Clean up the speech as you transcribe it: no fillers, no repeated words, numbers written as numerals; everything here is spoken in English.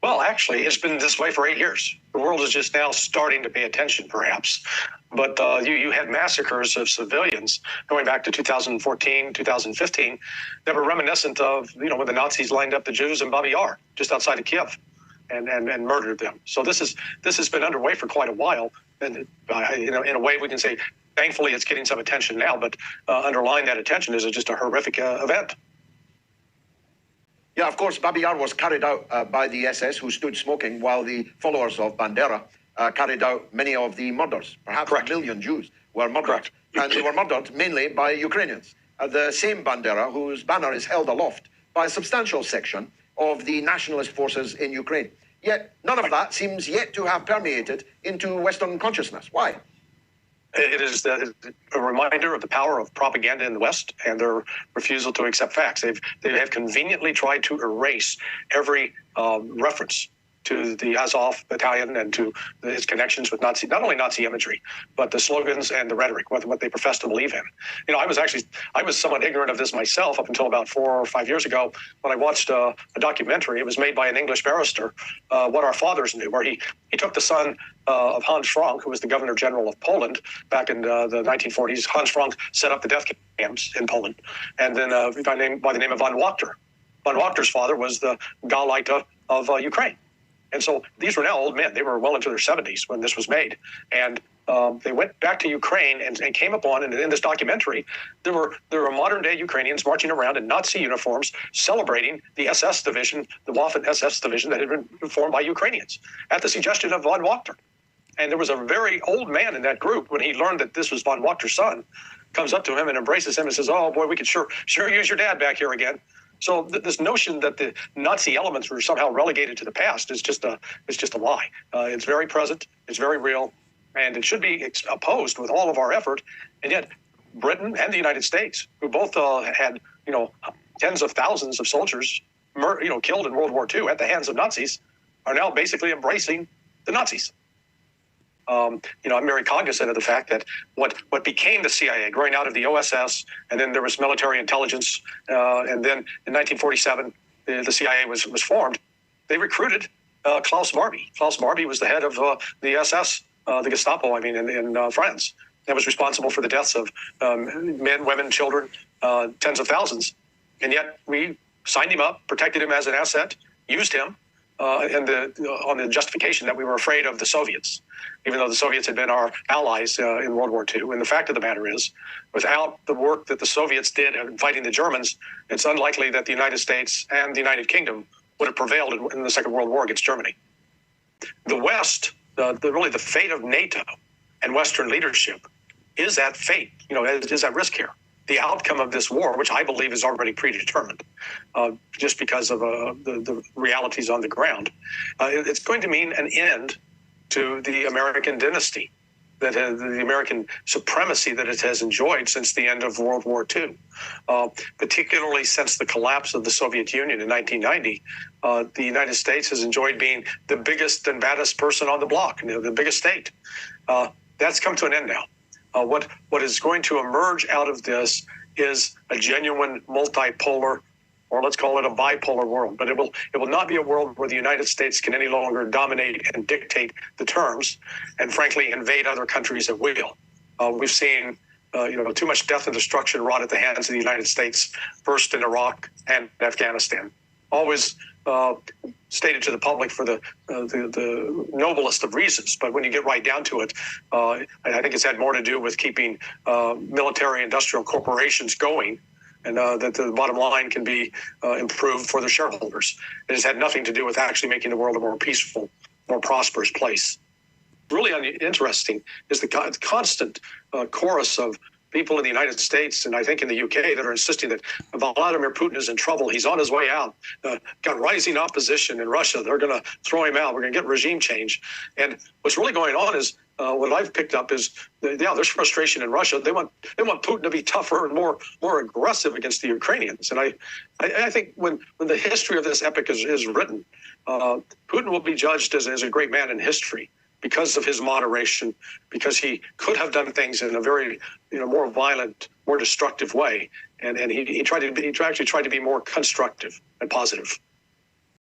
Well, actually, it's been this way for 8 years. The world is just now starting to pay attention, perhaps. But you had massacres of civilians going back to 2014, 2015, that were reminiscent of, when the Nazis lined up the Jews in Babi Yar, just outside of Kiev, and murdered them. So this has been underway for quite a while. And, in a way we can say, thankfully, it's getting some attention now, but underlying that attention is just a horrific event. Yeah, of course, Babi Yar was carried out by the SS, who stood smoking, while the followers of Bandera carried out many of the murders. Perhaps Correct. 1 million Jews were murdered. Correct. And they were murdered mainly by Ukrainians. The same Bandera whose banner is held aloft by a substantial section of the nationalist forces in Ukraine. Yet none of that seems yet to have permeated into Western consciousness. Why? It is a reminder of the power of propaganda in the West and their refusal to accept facts. They have conveniently tried to erase every reference to the Azov battalion and to its connections with not only Nazi imagery, but the slogans and the rhetoric, what they profess to believe in. I was somewhat ignorant of this myself up until about 4 or 5 years ago when I watched a documentary. It was made by an English barrister, What Our Fathers Knew, where he took the son of Hans Frank, who was the Governor General of Poland back in the 1940s. Hans Frank set up the death camps in Poland, and then by the name of von Wachter. Von Wachter's father was the Gauleiter of Ukraine. And so these were now old men. They were well into their 70s when this was made. And they went back to Ukraine and came upon, and in this documentary, there were modern-day Ukrainians marching around in Nazi uniforms celebrating the SS division, the Waffen SS division that had been formed by Ukrainians at the suggestion of von Wachter. And there was a very old man in that group, when he learned that this was von Wachter's son, comes up to him and embraces him and says, "Oh, boy, we could sure use your dad back here again." So this notion that the Nazi elements were somehow relegated to the past is just a lie. It's very present, it's very real, and it should be opposed with all of our effort. And yet, Britain and the United States, who both had tens of thousands of soldiers killed in World War II at the hands of Nazis, are now basically embracing the Nazis. I'm very cognizant of the fact that what became the CIA, growing out of the OSS, and then there was military intelligence, and then in 1947, the CIA was formed. They recruited Klaus Barbie. Klaus Barbie was the head of the SS, the Gestapo, in France, and was responsible for the deaths of men, women, children, tens of thousands. And yet we signed him up, protected him as an asset, used him, on the justification that we were afraid of the Soviets, even though the Soviets had been our allies in World War II. And the fact of the matter is, without the work that the Soviets did in fighting the Germans, it's unlikely that the United States and the United Kingdom would have prevailed in the Second World War against Germany. The West, really the fate of NATO and Western leadership is at fate, is at risk here. The outcome of this war, which I believe is already predetermined, just because of the realities on the ground, it's going to mean an end to the American dynasty, the American supremacy that it has enjoyed since the end of World War II, particularly since the collapse of the Soviet Union in 1990. The United States has enjoyed being the biggest and baddest person on the block, the biggest state. That's come to an end now. What is going to emerge out of this is a genuine multipolar, or let's call it a bipolar world. But it will not be a world where the United States can any longer dominate and dictate the terms, and frankly invade other countries at will. We've seen too much death and destruction wrought at the hands of the United States, first in Iraq and Afghanistan. Always stated to the public for the noblest of reasons, but when you get right down to it, I think it's had more to do with keeping military industrial corporations going, and that the bottom line can be improved for the shareholders. It has had nothing to do with actually making the world a more peaceful, more prosperous place. Really interesting is the constant chorus of people in the United States, and I think in the UK, that are insisting that Vladimir Putin is in trouble. He's on his way out. Got rising opposition in Russia. They're going to throw him out. We're going to get regime change. And what's really going on is, what I've picked up is, there's frustration in Russia. They want Putin to be tougher and more aggressive against the Ukrainians. And I think when the history of this epic is written, Putin will be judged as a great man in history, because of his moderation, because he could have done things in a very, more violent, more destructive way, and he actually tried to be more constructive and positive.